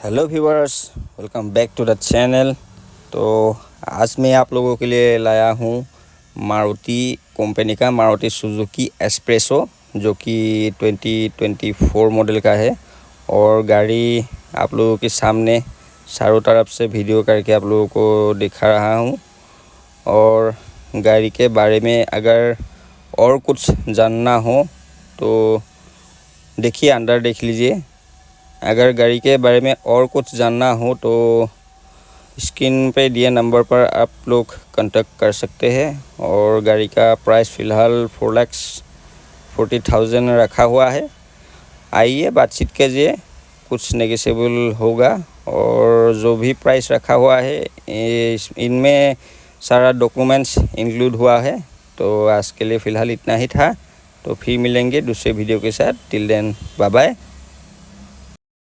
Hello viewers, welcome back to the channel. तो आज मैं आप लोगों के लिए लाया हूँ मारुति कंपनी का मारुति सुजुकी एस्प्रेसो, जो कि 2024 मॉडल का है। और गाड़ी आप लोगों के सामने चारों तरफ से वीडियो करके आप लोगों को दिखा रहा हूँ। और गाड़ी के बारे में अगर और कुछ जानना हो तो देखिए, अंदर देख लीजिए। अगर गाड़ी के बारे में और कुछ जानना हो तो स्क्रीन पे दिए नंबर पर आप लोग कांटेक्ट कर सकते हैं। और गाड़ी का प्राइस फ़िलहाल 4,40,000 रखा हुआ है। आइए बातचीत कीजिए, कुछ नेगोशिएबल होगा। और जो भी प्राइस रखा हुआ है इनमें सारा डॉक्यूमेंट्स इंक्लूड हुआ है। तो आज के लिए फ़िलहाल इतना ही था। तो फिर मिलेंगे दूसरे वीडियो के साथ। Till then bye bye.